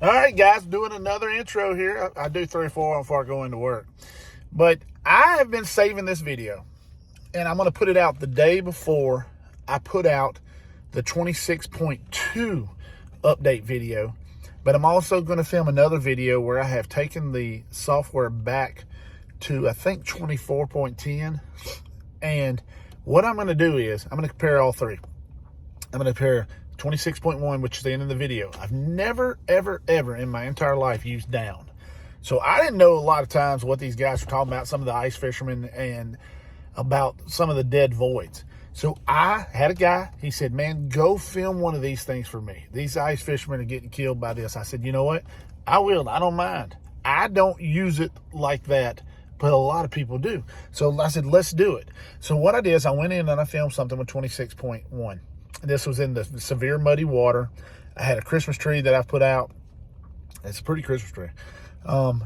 All right, guys, doing another intro here. I do 3 or 4 before I go into work. But I have been saving this video, and I'm going to put it out the day before I put out the 26.2 update video. But I'm also going to film another video where I have taken the software back to, I think, 24.10. And what I'm going to do is I'm going to compare all three. I'm going to compare 26.1, which is the end of the video. I've never, ever, ever in my entire life used down. So I didn't know a lot of times what these guys were talking about, some of the ice fishermen, and about some of the dead voids. So I had a guy, he said, man, go film one of these things for me. These ice fishermen are getting killed by this. I said, you know what? I will. I don't mind. I don't use it like that, but a lot of people do. So I said, let's do it. So what I did is I went in and I filmed something with 26.1. This was in the severe muddy water. I had a Christmas tree that I put out. It's a pretty Christmas tree. And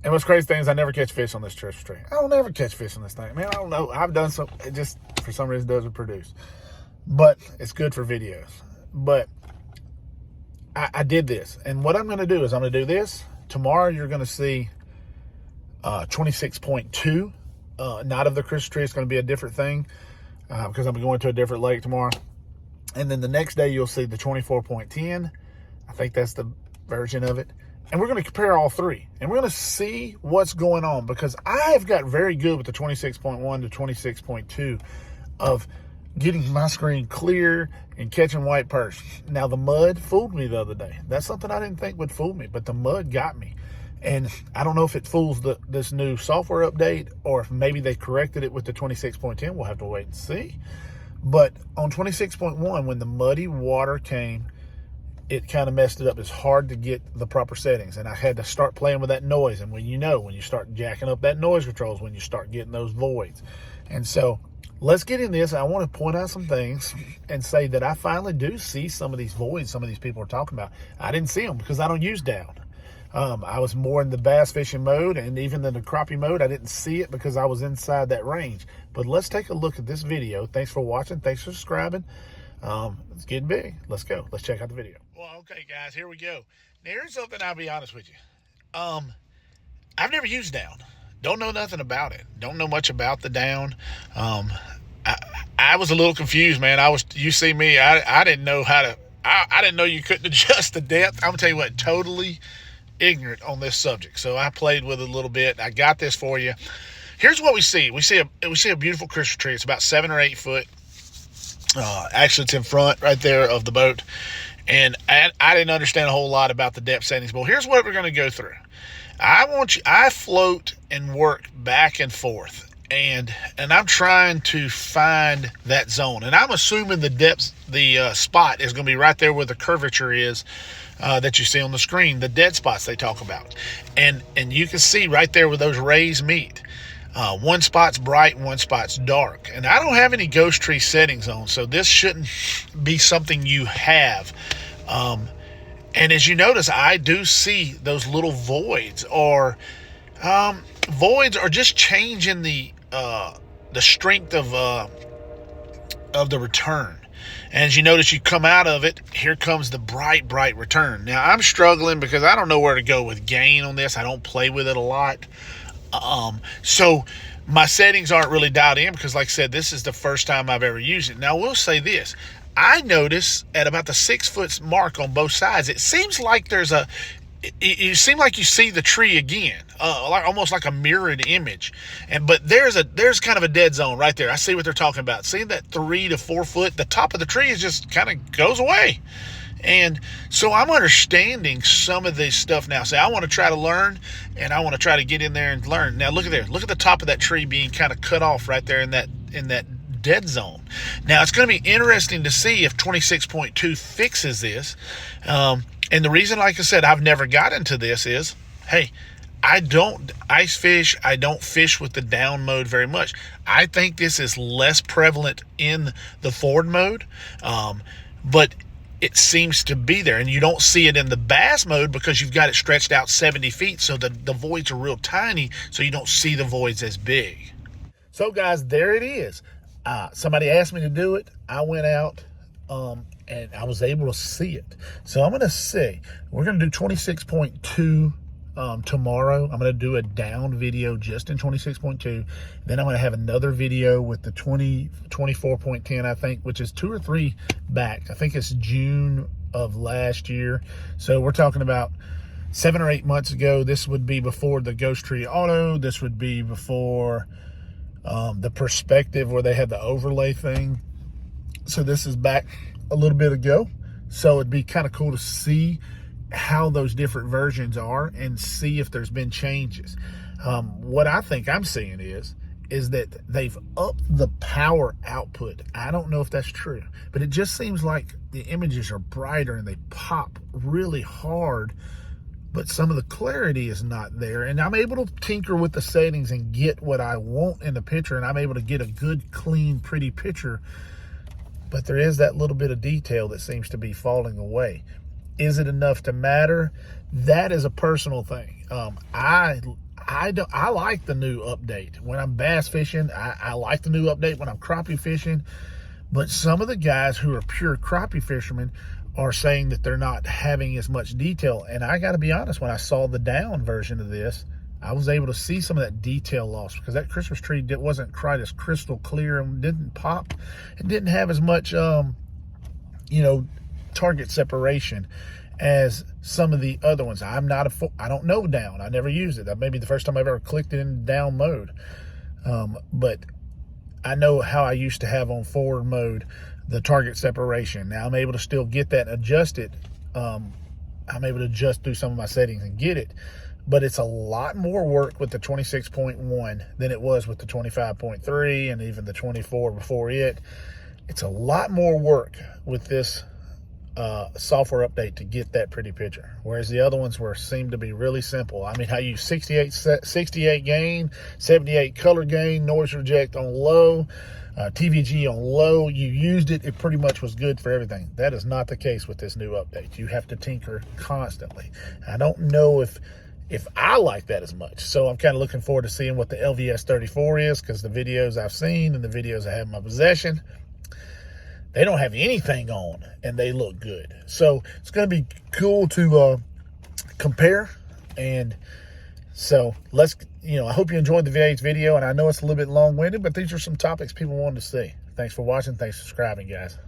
what's crazy thing is I never catch fish on this Christmas tree. I don't ever catch fish on this thing. Man, I don't know. I've done some. It just, for some reason, doesn't produce. But it's good for videos. But I did this. And what I'm going to do is I'm going to do this. Tomorrow you're going to see 26.2. Not of the Christmas tree. It's going to be a different thing. Because I'm going to a different lake tomorrow. And then the next day, you'll see the 24.10. I think that's the version of it. And we're going to compare all three. And we're going to see what's going on. Because I have got very good with the 26.1 to 26.2 of getting my screen clear and catching white perch. Now, the mud fooled me the other day. That's something I didn't think would fool me. But the mud got me. And I don't know if it fools this new software update or if maybe they corrected it with the 26.10. We'll have to wait and see. But on 26.1, when the muddy water came, it kind of messed it up. It's hard to get the proper settings. And I had to start playing with that noise. And when you start jacking up that noise controls, when you start getting those voids. And so let's get in this. I want to point out some things and say that I finally do see some of these voids some of these people are talking about. I didn't see them because I don't use down. I was more in the bass fishing mode, and even in the crappie mode, I didn't see it because I was inside that range. But let's take a look at this video. Thanks for watching. Thanks for subscribing. It's getting big. Let's go. Let's check out the video. Well, okay, guys, here we go. Now, here's something I'll be honest with you. I've never used down. Don't know nothing about it. Don't know much about the down. I was a little confused, man. You see me, I didn't know how to, I didn't know you couldn't adjust the depth. I'm gonna tell you what, totally ignorant on this subject. So I played with it a little bit. I got this for you. Here's what we see. We see a beautiful Christmas tree. It's about 7 or 8 foot. Actually, it's in front right there of the boat. And I didn't understand a whole lot about the depth settings. But here's what we're going to go through. I float and work back and forth. And I'm trying to find that zone. And I'm assuming the depth, the spot is going to be right there where the curvature is. That you see on the screen, the dead spots they talk about. And you can see right there where those rays meet. One spot's bright, one spot's dark. And I don't have any ghost tree settings on, so this shouldn't be something you have. And as you notice, I do see those little voids, or just changing the strength of the return. And as you notice, you come out of it, here comes the bright return. Now, I'm struggling because I don't know where to go with gain on this. I don't play with it a lot. So my settings aren't really dialed in because, like I said, this is the first time I've ever used it. Now, we'll say this. I notice at about the 6 foot mark on both sides, it seems like you seem like you see the tree again, almost like a mirrored image. But there's kind of a dead zone right there. I see what they're talking about. Seeing that 3 to 4 foot, the top of the tree is just kind of goes away. And so I'm understanding some of this stuff now. So I want to try to learn, and I want to try to get in there and learn. Now look at there. Look at the top of that tree being kind of cut off right there in that dead zone. Now it's going to be interesting to see if 26.2 fixes this. And the reason, like I said, I've never got into this is, hey, I don't ice fish. I don't fish with the down mode very much. I think this is less prevalent in the forward mode, but it seems to be there. And you don't see it in the bass mode because you've got it stretched out 70 feet, so the voids are real tiny, so you don't see the voids as big. So, guys, there it is. Somebody asked me to do it. I went out and I was able to see it. So I'm going to see. We're going to do 26.2 tomorrow. I'm going to do a down video just in 26.2. Then I'm going to have another video with the 24.10, I think, which is 2 or 3 back. I think it's June of last year. So we're talking about 7 or 8 months ago. This would be before the Ghost Tree Auto. This would be before the Perspective, where they had the overlay thing. So this is back a little bit ago. So it'd be kind of cool to see how those different versions are and see if there's been changes. What I think I'm seeing is that they've upped the power output. I don't know if that's true, but it just seems like the images are brighter and they pop really hard, but some of the clarity is not there. And I'm able to tinker with the settings and get what I want in the picture, and I'm able to get a good, clean, pretty picture. But there is that little bit of detail that seems to be falling away. Is it enough to matter? That is a personal thing. I like the new update. When I'm bass fishing, I like the new update when I'm crappie fishing. But some of the guys who are pure crappie fishermen are saying that they're not having as much detail. And I got to be honest, when I saw the down version of this, I was able to see some of that detail loss, because that Christmas tree wasn't quite as crystal clear and didn't pop and didn't have as much, target separation as some of the other ones. I don't know down. I never used it. That may be the first time I've ever clicked it in down mode. But I know how I used to have on forward mode the target separation. Now I'm able to still get that and adjust it. I'm able to adjust through some of my settings and get it. But it's a lot more work with the 26.1 than it was with the 25.3 and even the 24 before it. It's a lot more work with this software update to get that pretty picture, whereas the other ones seemed to be really simple. I mean, I use 68 gain, 78 color gain, noise reject on low, TVG on low. You used it, it pretty much was good for everything. That is not the case with this new update. You have to tinker constantly. I don't know if I like that as much. So I'm kind of looking forward to seeing what the LVS34 is, because the videos I've seen and the videos I have in my possession, they don't have anything on and they look good. So it's going to be cool to compare. And so I hope you enjoyed today's video. And I know it's a little bit long-winded, but these are some topics people wanted to see. Thanks for watching. Thanks for subscribing, guys.